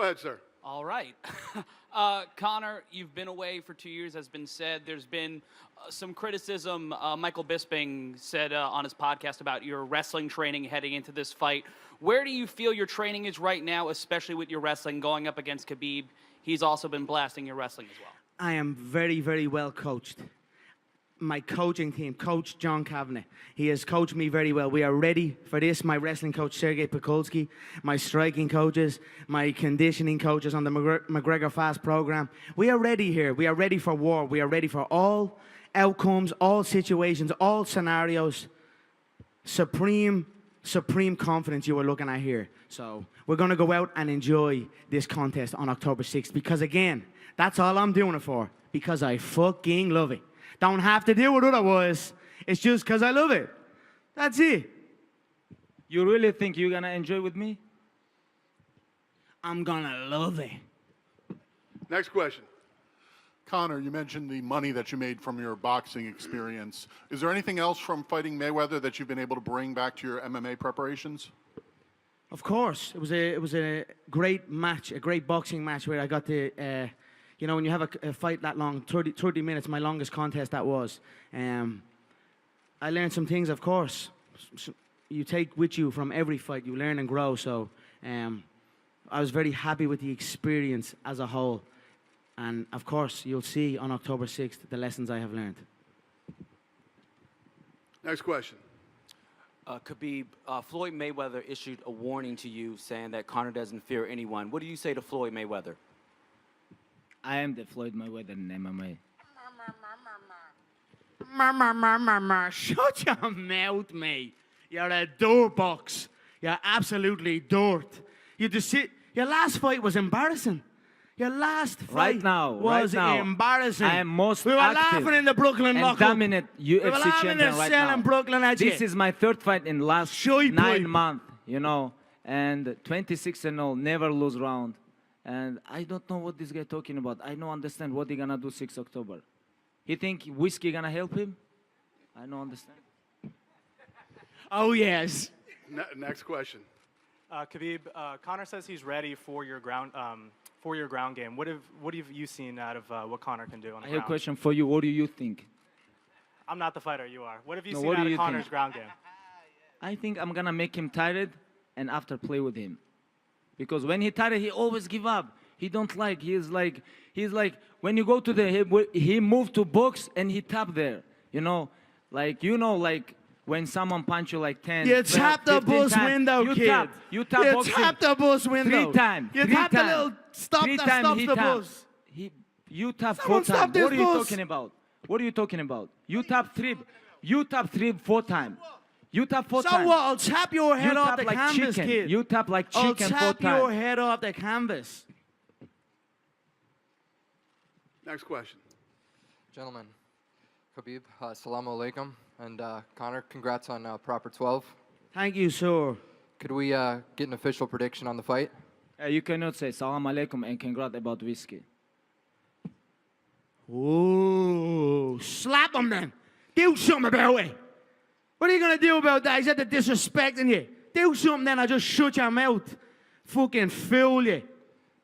ahead, sir. All right. Conor, you've been away for 2 years, has been said. There's been some criticism. Michael Bisping said on his podcast about your wrestling training heading into this fight. Where do you feel your training is right now, especially with your wrestling going up against Khabib? He's also been blasting your wrestling as well. I am very, very well coached. My coaching team, Coach John Kavanagh, he has coached me very well. We are ready for this. My wrestling coach, Sergey Pekulski, my striking coaches, my conditioning coaches on the McGregor Fast program. We are ready here. We are ready for war. We are ready for all outcomes, all situations, all scenarios. Supreme confidence you are looking at here. So we're going to go out and enjoy this contest on October 6th because, again, that's all I'm doing it for, because I fucking love it. Don't have to do it otherwise. It's just because I love it. That's it. You really think you're going to enjoy with me? I'm going to love it. Next question. Conor, you mentioned the money that you made from your boxing experience. Is there anything else from fighting Mayweather that you've been able to bring back to your MMA preparations? Of course. It was a great match, a great boxing match where I got to... you know, when you have a fight that long, 30 minutes, my longest contest that was. I learned some things, of course. You take with you from every fight, you learn and grow. So I was very happy with the experience as a whole. And of course, you'll see on October 6th the lessons I have learned. Next question. Khabib, Floyd Mayweather issued a warning to you saying that Conor doesn't fear anyone. What do you say to Floyd Mayweather? I am the Floyd Mayweather in MMA. Shut your mouth, mate. You're a dirt box. You're absolutely dirt. You just sit. Your last fight was embarrassing. Your last fight was embarrassing. I am most We were active laughing in the Brooklyn and lockup. dominant We were UFC laughing in champion the right cell now. in Brooklyn at you. This is my third fight in last Shy 9 pipe. months, you know, and 26-0, never lose round. And I don't know what this guy talking about. I don't understand what he gonna do 6 October. He think whiskey gonna help him? I don't understand. Oh, yes. Next question. Khabib, Conor says he's ready for your ground game. What have you seen out of what Conor can do on the I ground? have a question for you. What do you think? I'm not the fighter, you are. What have you No, seen what do out of you Conor's think? ground game? I think I'm gonna make him tired and after play with him. Because when he tired, he always give up. He don't like, he's like, when you go to the, he moved to box and he tap there. You know, like when someone punch you like 10, You 12, tap the 15 bus times, window, you kid. Tap, you tap You boxing tap the bus window. 3 times. You 3 tap the times. little stop 3 that times stops he the tap. bus. You tap Someone 4 stop times. this What are you bus. talking about? What are you talking about? You tap 3, 4 times. You tap 4 So times. what? I'll tap your head You off tap the like canvas, chicken. kid. You tap like I'll chicken 4 tap your times. head off the canvas. Next question. Gentlemen, Khabib, assalamu alaikum, and Conor, congrats on proper 12. Thank you, sir. Could we get an official prediction on the fight? You cannot say salam alaikum and congrats about whiskey. Ooh, slap him then. Do something about it. What are you going to do about that? He's at the disrespecting you. Do something then, I'll just shut your mouth. Fucking fool you.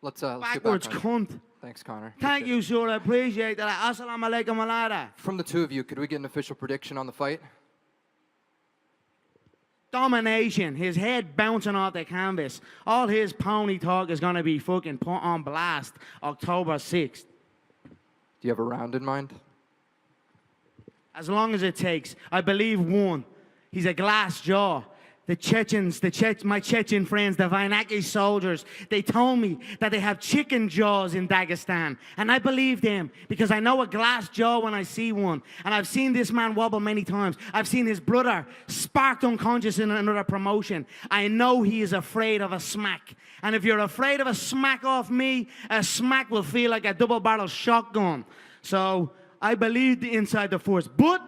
Let's get Backwards back on. cunt. Thanks, Conor. Thank you, sir. I appreciate that. Assalamu alaikum alada. From the two of you, could we get an official prediction on the fight? Domination. His head bouncing off the canvas. All his pony talk is going to be fucking put on blast October 6th. Do you have a round in mind? As long as it takes. I believe one. He's a glass jaw. The Chechens, my Chechen friends, the Vainaki soldiers, they told me that they have chicken jaws in Dagestan. And I believe them because I know a glass jaw when I see one. And I've seen this man wobble many times. I've seen his brother sparked unconscious in another promotion. I know he is afraid of a smack. And if you're afraid of a smack off me, a smack will feel like a double-barrel shotgun. So I believe inside the force. But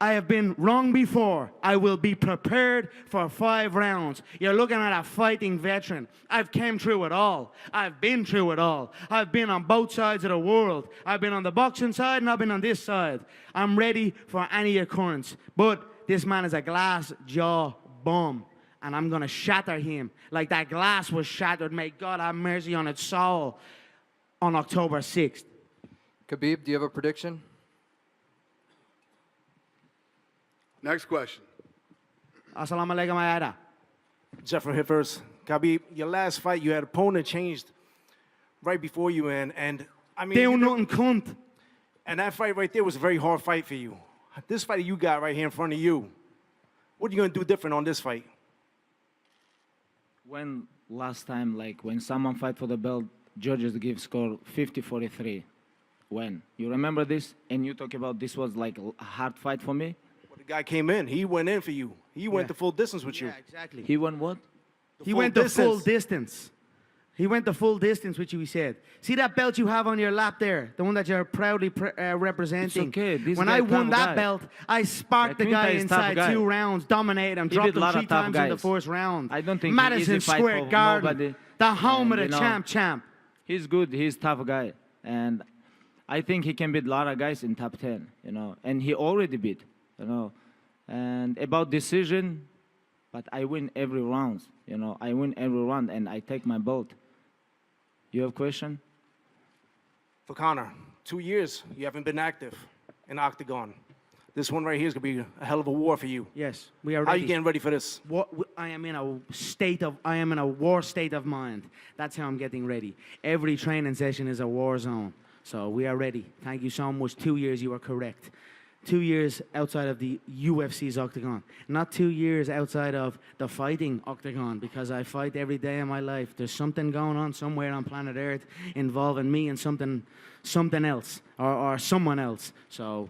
I have been wrong before. I will be prepared for 5 rounds. You're looking at a fighting veteran. I've came through it all. I've been through it all. I've been on both sides of the world. I've been on the boxing side and I've been on this side. I'm ready for any occurrence. But this man is a glass jaw bum. and I'm going to shatter him like that glass was shattered. May God have mercy on its soul on October 6th. Khabib, do you have a prediction? Next question. Assalamu alaikum, ayada. Jeffrey hit first. Khabib, your last fight, you had opponent changed right before you and I mean, Do you nothing, cunt. and that fight right there was a very hard fight for you. This fight you got right here in front of you, what are you gonna do different on this fight? When last time, like when someone fight for the belt, judges give score 50-43. When? You remember this? And you talk about this was like a hard fight for me? Well, the guy came in, he went in for you. He went the full distance with you. Yeah, exactly. He won what? He full went the full distance. distance. He went the full distance with you, he said. See that belt you have on your lap there? The one that you're proudly representing. It's okay. This When guy I won tough that guy. belt, I sparked the Quinta guy is tough inside guy. 2 rounds, dominated him, He dropped beat a him lot 3 of tough times in the guys. first round. I don't think he Madison easy fight Square for Garden, nobody. the home of And, the you know, champ. He's good. He's tough guy. And I think he can beat a lot of guys in top 10, you know. And he already beat, you know. And about decision, but I win every round, you know. I win every round and I take my belt. You have question? For Conor, 2 years you haven't been active in Octagon. This one right here is gonna be a hell of a war for you. Yes, we are How ready. you getting ready for this? I am in a war state of mind. That's how I'm getting ready. Every training session is a war zone. So we are ready. Thank you so much. 2 years, you are correct. 2 years outside of the UFC's octagon. Not 2 years outside of the fighting octagon, because I fight every day of my life. There's something going on somewhere on planet Earth involving me and something else or someone else. So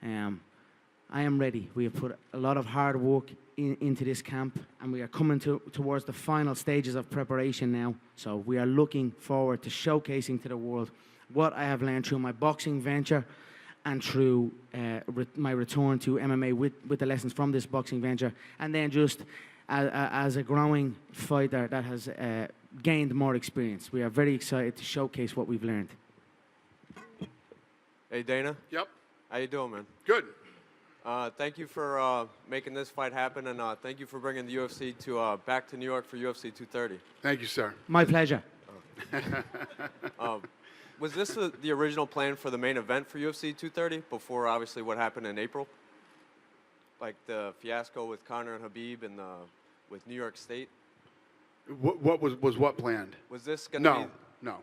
I am ready. We have put a lot of hard work into this camp, and we are coming towards the final stages of preparation now. So we are looking forward to showcasing to the world what I have learned through my boxing venture and through my return to MMA with the lessons from this boxing venture, and then just as a growing fighter that has gained more experience. We are very excited to showcase what we've learned. Hey, Dana. Yep. How you doing, man? Good. Thank you for making this fight happen, and thank you for bringing the UFC back to New York for UFC 230. Thank you, sir. My pleasure. Was this the original plan for the main event for UFC 230 before, obviously, what happened in April? Like the fiasco with Conor and Khabib and with New York State? What was what planned? Was this going to be... No,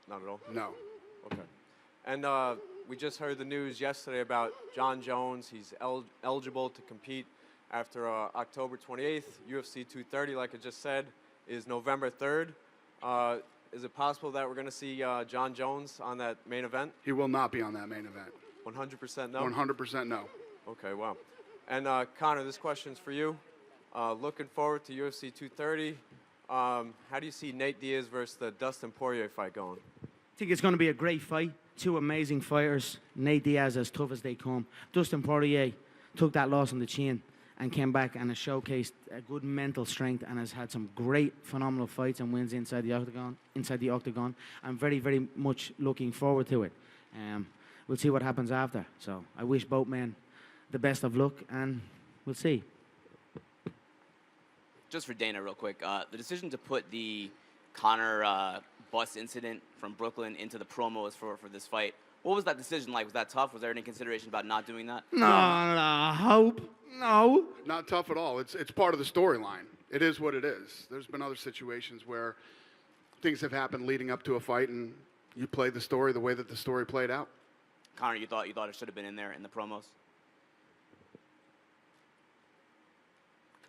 Not at all? no. Okay. And we just heard the news yesterday about John Jones. He's eligible to compete after October 28th. UFC 230, like I just said, is November 3rd. Is it possible that we're going to see John Jones on that main event? He will not be on that main event. 100% no? 100% no. Okay, wow. And Conor, this question's for you. Looking forward to UFC 230. How do you see Nate Diaz versus the Dustin Poirier fight going? I think it's going to be a great fight. 2 amazing fighters. Nate Diaz as tough as they come. Dustin Poirier took that loss on the chin and came back and has showcased a good mental strength and has had some great, phenomenal fights and wins inside the octagon. I'm very, very much looking forward to it. We'll see what happens after. So I wish both men the best of luck, and we'll see. Just for Dana, real quick, the decision to put the Conor bus incident from Brooklyn into the promos for this fight, what was that decision like? Was that tough? Was there any consideration about not doing that? No, hope. No. Not tough at all. It's part of the storyline. It is what it is. There's been other situations where things have happened leading up to a fight, and you play the story the way that the story played out. Conor, you thought it should have been in there in the promos?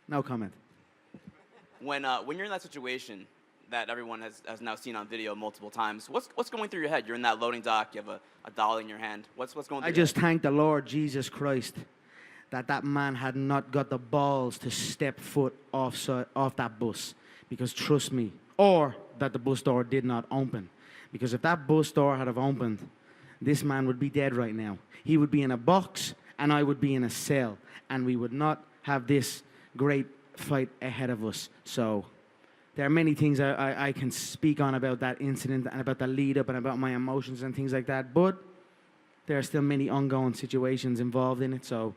No comment. When you're in that situation that everyone has now seen on video multiple times, what's going through your head? You're in that loading dock. You have a dolly in your hand. What's going through I your just head? thank the Lord Jesus Christ that man had not got the balls to step foot off that bus. Because trust me, or that the bus door did not open. Because if that bus door had have opened, this man would be dead right now. He would be in a box, and I would be in a cell. And we would not have this great fight ahead of us. So there are many things I can speak on about that incident and about the lead up and about my emotions and things like that. But there are still many ongoing situations involved in it. So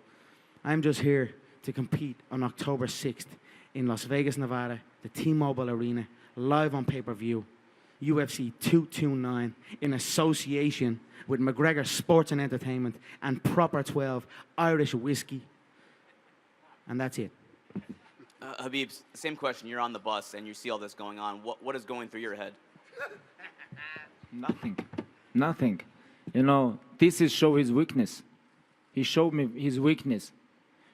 I'm just here to compete on October 6th in Las Vegas, Nevada, the T-Mobile Arena, live on pay-per-view, UFC 229, in association with McGregor Sports and Entertainment and Proper 12 Irish Whiskey. And that's it. Khabib, same question. You're on the bus and you see all this going on. What is going through your head? Nothing. You know, this is show his weakness. He showed me his weakness.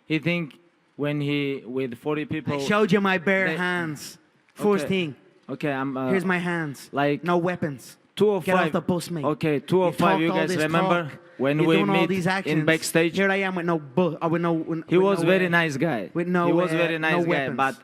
He think when he with 40 people. I showed you my bare they- hands. First Okay. thing. Okay, I'm. Here's my hands. Like no weapons. 205. Get off the bus, mate. Okay, 205. You talked all guys this remember talk. when You're we doing all meet these actions. in backstage? Here I am with no He with was no, very nice guy. with no, He was uh, very nice no guy. weapons. But